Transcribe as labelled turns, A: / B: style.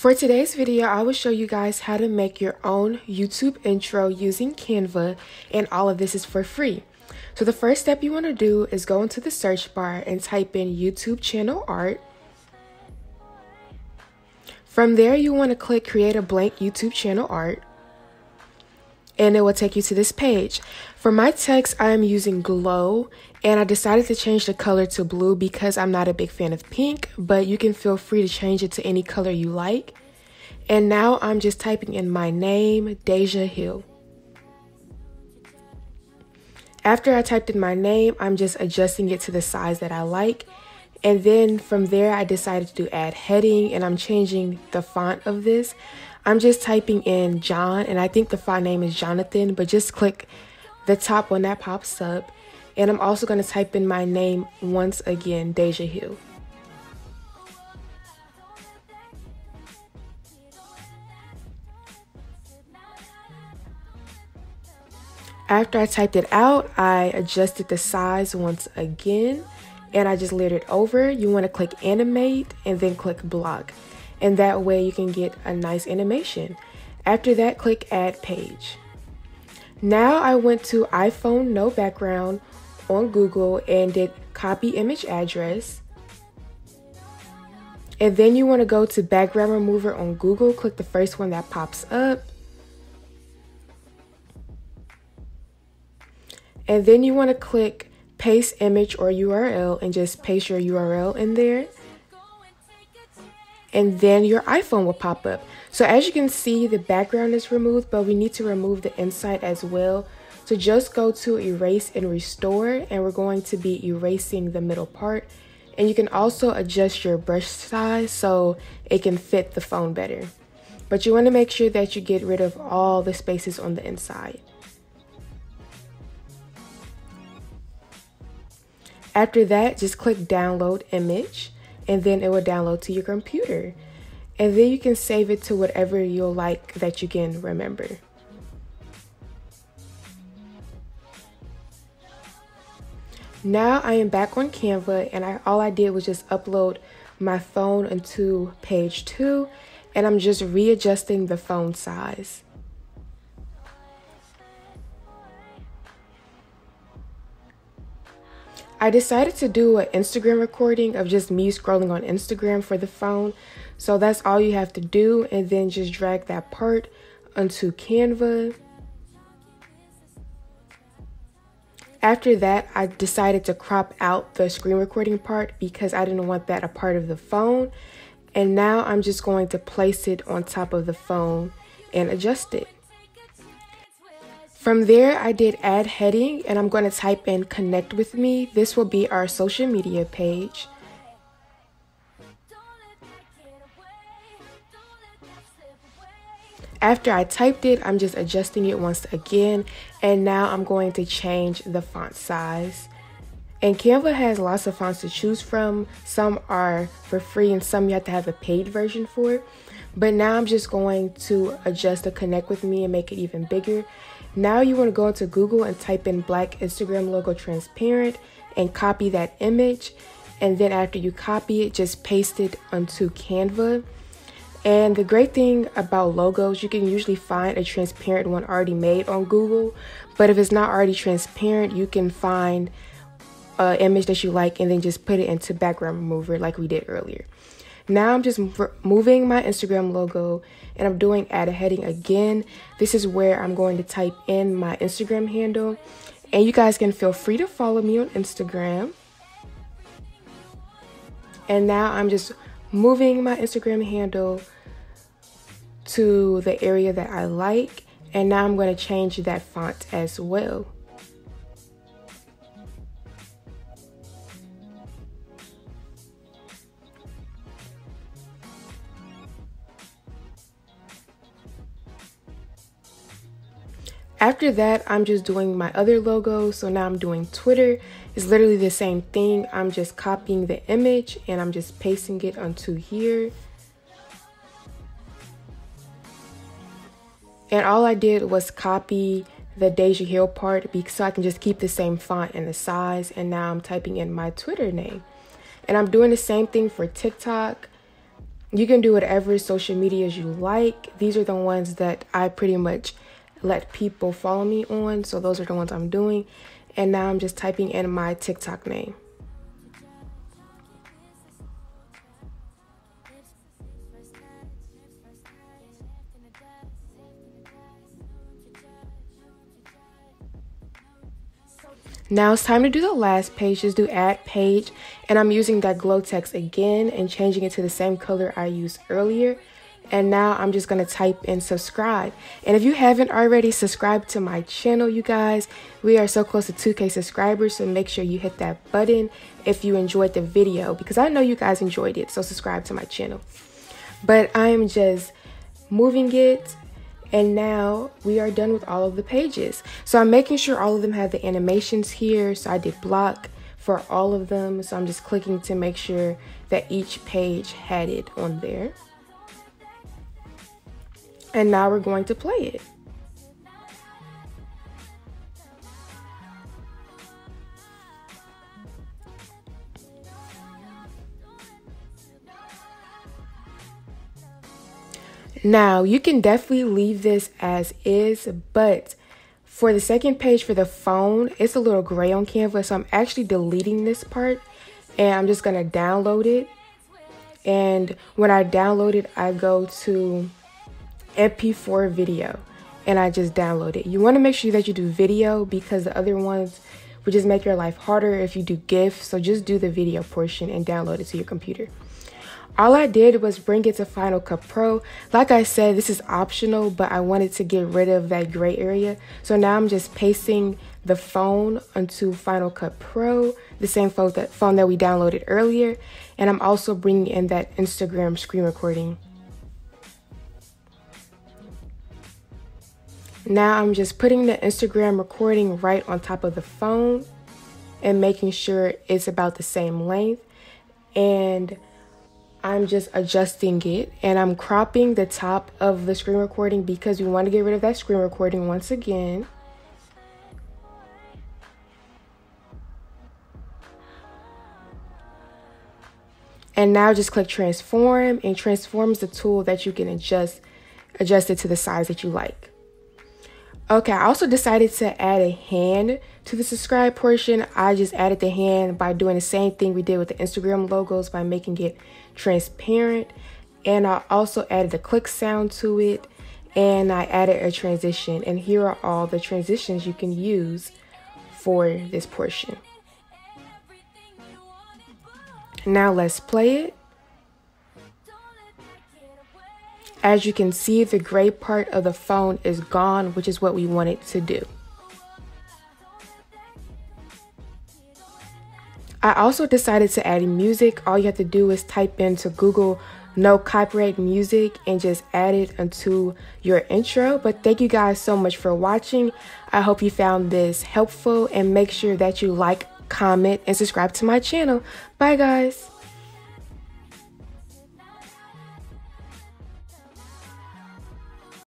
A: For today's video, I will show you guys how to make your own YouTube intro using Canva, and all of this is for free. So the first step you want to do is go into the search bar and type in YouTube channel art. From there, you want to click create a blank YouTube channel art, and it will take you to this page. For my text, I am using glow, and I decided to change the color to blue because I'm not a big fan of pink, but you can feel free to change it to any color you like. And now I'm just typing in my name, Deja Hill. After I typed in my name, I'm just adjusting it to the size that I like. And then from there, I decided to add heading, and I'm changing the font of this. I'm just typing in John, and I think the font name is Jonathan, but just click the top one that pops up. And I'm also going to type in my name once again, Deja Hill. After I typed it out, I adjusted the size once again, and I just layered it over. You want to click animate and then click block, and that way you can get a nice animation. After that, click add page. Now I went to iPhone no background on Google and did copy image address. And then you want to go to background remover on Google, click the first one that pops up. And then you want to click paste image or URL and just paste your URL in there. And then your iPhone will pop up. So as you can see, the background is removed, but we need to remove the inside as well. So just go to erase and restore, and we're going to be erasing the middle part. And you can also adjust your brush size so it can fit the phone better. But you want to make sure that you get rid of all the spaces on the inside. After that, just click download image, and then it will download to your computer. And then you can save it to whatever you'll like that you can remember. Now I am back on Canva, and all I did was just upload my phone into page 2, and I'm just readjusting the phone size. I decided to do an Instagram recording of just me scrolling on Instagram for the phone. So that's all you have to do, and then just drag that part onto Canva. After that, I decided to crop out the screen recording part because I didn't want that a part of the phone. And now I'm just going to place it on top of the phone and adjust it. From there, I did add heading, and I'm going to type in connect with me. This will be our social media page. After I typed it, I'm just adjusting it once again, and now I'm going to change the font size. And Canva has lots of fonts to choose from. Some are for free and some you have to have a paid version for. But now I'm just going to adjust the connect with me and make it even bigger. Now you want to go into Google and type in black Instagram logo transparent and copy that image. And then after you copy it, just paste it onto Canva. And the great thing about logos, you can usually find a transparent one already made on Google. But if it's not already transparent, you can find an image that you like and then just put it into background remover like we did earlier. Now I'm just moving my Instagram logo, and I'm doing add a heading again. This is where I'm going to type in my Instagram handle, and you guys can feel free to follow me on Instagram. And now I'm just moving my Instagram handle to the area that I like, and now I'm going to change that font as well. After that, I'm just doing my other logo. So now I'm doing Twitter. It's literally the same thing. I'm just copying the image and I'm just pasting it onto here. And all I did was copy the Deja Hill part so I can just keep the same font and the size. And now I'm typing in my Twitter name. And I'm doing the same thing for TikTok. You can do whatever social medias you like. These are the ones that I pretty much let people follow me on. So those are the ones I'm doing. And now I'm just typing in my TikTok name. Now it's time to do the last page. Just do add page, and I'm using that glow text again and changing it to the same color I used earlier. And now I'm just going to type in subscribe. And if you haven't already subscribed to my channel, you guys, we are so close to 2K subscribers. So make sure you hit that button if you enjoyed the video, because I know you guys enjoyed it. So subscribe to my channel. But I'm just moving it. And now we are done with all of the pages. So I'm making sure all of them have the animations here. So I did block for all of them. So I'm just clicking to make sure that each page had it on there. And now we're going to play it. Now, you can definitely leave this as is, but for the second page for the phone, it's a little gray on Canva, so I'm actually deleting this part, and I'm just going to download it. And when I download it, I go to MP4 video, and I just download it. You want to make sure that you do video, because the other ones would just make your life harder if you do GIF, so just do the video portion and download it to your computer. All I did was bring it to Final Cut Pro. Like I said, this is optional, but I wanted to get rid of that gray area. So now I'm just pasting the phone onto Final Cut Pro, the same phone that we downloaded earlier. And I'm also bringing in that Instagram screen recording. Now I'm just putting the Instagram recording right on top of the phone and making sure it's about the same length. And I'm just adjusting it, and I'm cropping the top of the screen recording because we want to get rid of that screen recording once again. And now just click transform, and transform is the tool that you can adjust it to the size that you like. Okay, I also decided to add a hand to the subscribe portion. I just added the hand by doing the same thing we did with the Instagram logos by making it transparent. And I also added a click sound to it, and I added a transition. And here are all the transitions you can use for this portion. Now let's play it. As you can see, the gray part of the phone is gone, which is what we wanted to do. I also decided to add music. All you have to do is type into Google no copyright music and just add it into your intro. But thank you guys so much for watching. I hope you found this helpful, and make sure that you like, comment, and subscribe to my channel. Bye guys.